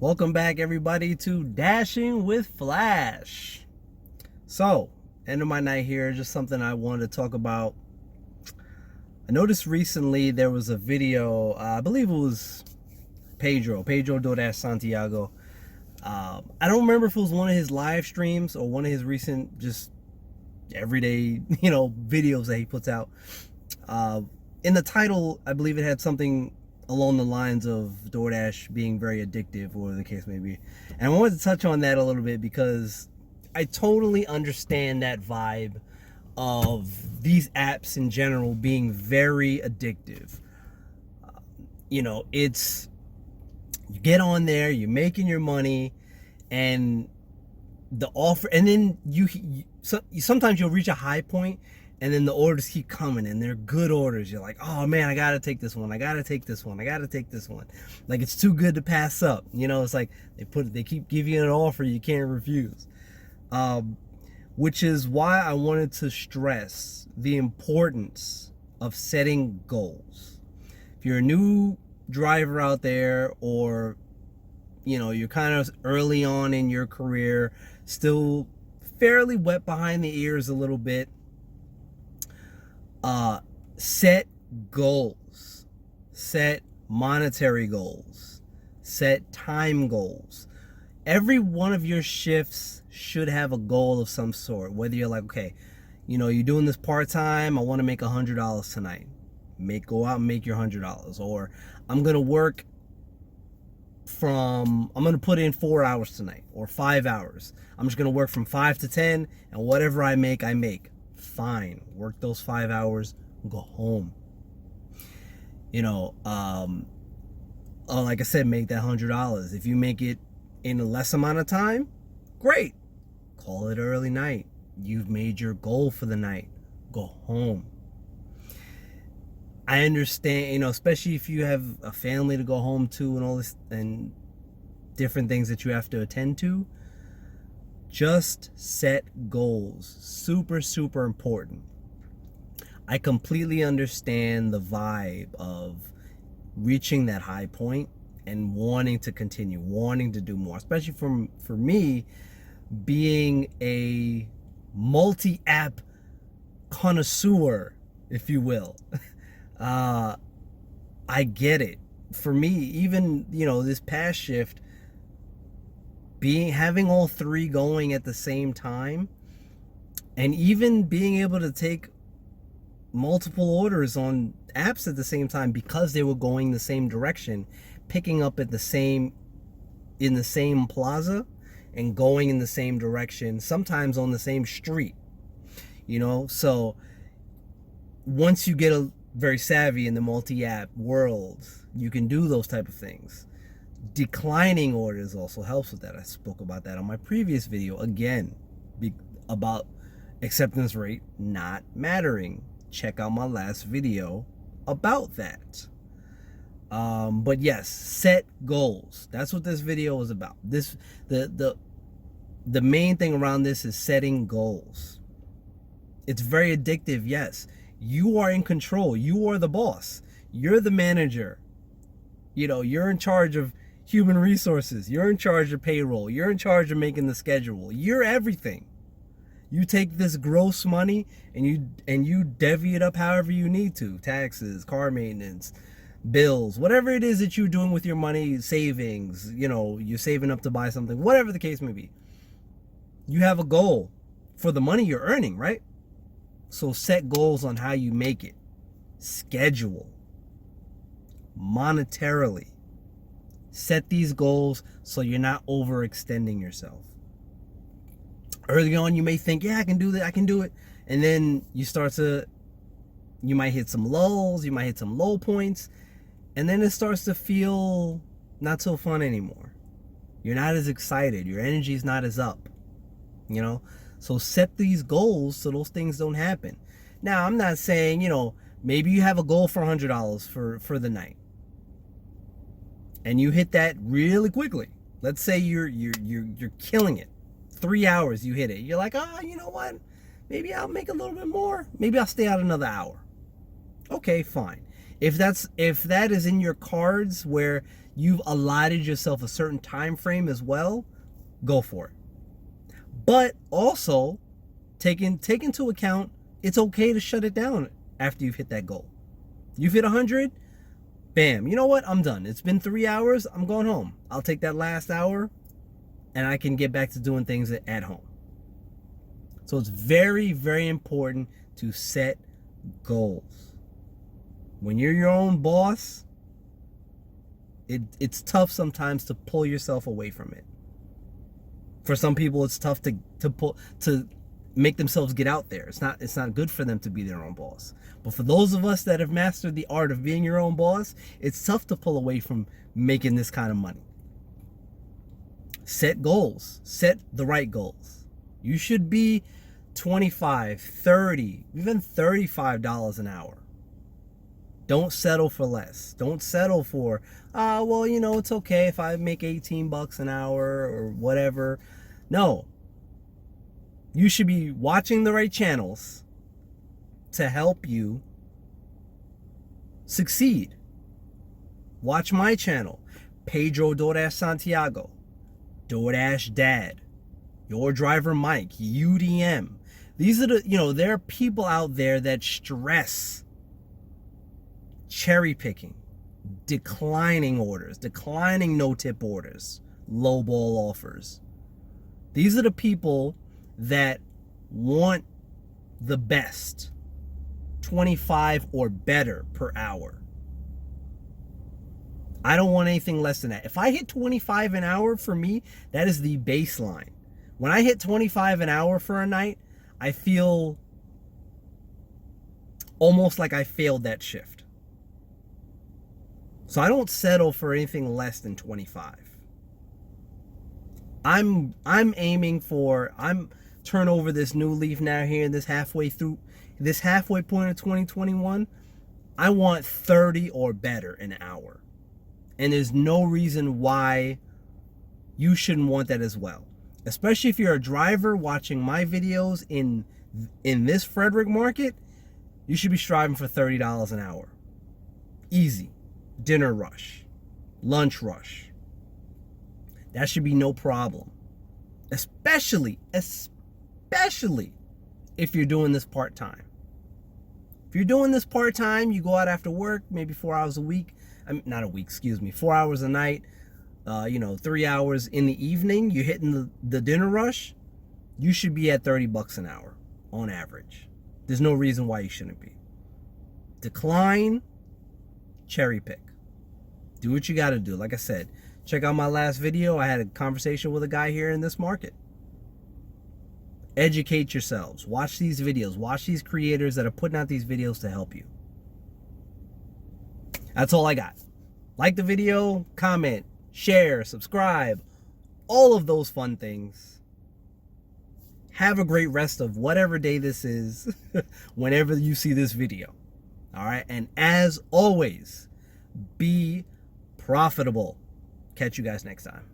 Welcome back, everybody, to Dashing with Flash. So, end of my night here, just something I wanted to talk about. I noticed recently there was a video, I believe it was Pedro Doordash Santiago. I don't remember if it was one of his live streams or one of his recent just everyday, videos that he puts out. In the title, I believe it had something along the lines of Doordash being very addictive, or the case may be. And I wanted to touch on that a little bit because I totally understand that vibe of these apps in general being very addictive. It's, you get on there, you're making your money, and the offer, and then sometimes you'll reach a high point, and then the orders keep coming, and they're good orders. You're like, oh man, I gotta take this one, I gotta take this one, I gotta take this one. Like, it's too good to pass up. It's like they keep giving you an offer you can't refuse. Which is why I wanted to stress the importance of setting goals. If you're a new driver out there, or you're kind of early on in your career, still fairly wet behind the ears a little bit, set goals, set monetary goals, set time goals. Every one of your shifts should have a goal of some sort. Whether you're like, okay, you're doing this part-time, I want to make $100 tonight. Go out and make your $100. Or I'm going to put in 4 hours tonight, or 5 hours. I'm just going to work from 5 to 10, and whatever I make. Fine. Work those 5 hours, go home. Like I said, make that $100. If you make it in a less amount of time, great. Call it early night. You've made your goal for the night. Go home. I understand, especially if you have a family to go home to and all this and different things that you have to attend to. Just set goals. Super, super important. I completely understand the vibe of reaching that high point and wanting to continue, wanting to do more, especially for me, being a multi-app connoisseur, if you will. I get it. For me, even this past shift, having all three going at the same time, and even being able to take multiple orders on apps at the same time because they were going the same direction, picking up in the same plaza and going in the same direction, sometimes on the same street. So once you get very savvy in the multi-app world, you can do those type of things. Declining orders also helps with that. I spoke about that on my previous video, again, about acceptance rate not mattering. Check out my last video about that. But yes, set goals. That's what this video is about. The main thing around this is setting goals. It's very addictive, yes. You are in control. You are the boss. You're the manager. You're in charge of human resources. You're in charge of payroll. You're in charge of making the schedule. You're everything. You take this gross money and you divvy it up however you need to. Taxes, car maintenance, bills, whatever it is that you're doing with your money, savings, you're saving up to buy something, whatever the case may be. You have a goal for the money you're earning, right? So set goals on how you make it. Schedule. Monetarily. Set these goals so you're not overextending yourself. Early on, you may think, yeah, I can do that, I can do it. And then you might hit some lulls, you might hit some low points, and then it starts to feel not so fun anymore. You're not as excited. Your energy's not as up. So set these goals so those things don't happen. Now, I'm not saying, maybe you have a goal for $100 for the night, and you hit that really quickly. Let's say you're killing it. 3 hours you hit it. You're like, you know what? Maybe I'll make a little bit more. Maybe I'll stay out another hour. Okay, fine. If that is in your cards where you've allotted yourself a certain time frame as well, go for it. But also take into account it's okay to shut it down after you've hit that goal. You've hit 100, bam, you know what? I'm done. It's been 3 hours. I'm going home. I'll take that last hour and I can get back to doing things at home. So it's very, very important to set goals. When you're your own boss, it's tough sometimes to pull yourself away from it. For some people, it's tough to make themselves get out there. It's not good for them to be their own boss. But for those of us that have mastered the art of being your own boss, it's tough to pull away from making this kind of money. Set goals. Set the right goals. You should be $25, $30, even $35 an hour. Don't settle for less. Don't settle for, well, you know, it's okay if I make 18 bucks an hour or whatever. No. You should be watching the right channels to help you succeed. Watch my channel, Pedro Doordash Santiago, Doordash Dad, Your Driver Mike, UDM. These are there are people out there that stress cherry picking, declining orders, declining no-tip orders, lowball offers. These are the people that want the best, 25 or better per hour. I don't want anything less than that. If I hit 25 an hour, for me, that is the baseline. When I hit 25 an hour for a night, I feel almost like I failed that shift. So I don't settle for anything less than 25. I'm turn over this new leaf now here in this halfway point of 2021. I want 30 or better an hour. And there's no reason why you shouldn't want that as well. Especially if you're a driver watching my videos in this Frederick market, you should be striving for $30 an hour. Easy. Dinner rush. Lunch rush. That should be no problem. Especially if you're doing this part-time. If you're doing this part-time, you go out after work, maybe 4 hours a week. 4 hours a night. 3 hours in the evening, you're hitting the dinner rush, you should be at 30 bucks an hour on average. There's no reason why you shouldn't be. Decline, cherry pick. Do what you got to do. Like I said, check out my last video. I had a conversation with a guy here in this market. Educate yourselves. Watch these videos. Watch these creators that are putting out these videos to help you. That's all I got. Like the video, comment, share, subscribe, all of those fun things. Have a great rest of whatever day this is, whenever you see this video. All right. And as always, be profitable. Catch you guys next time.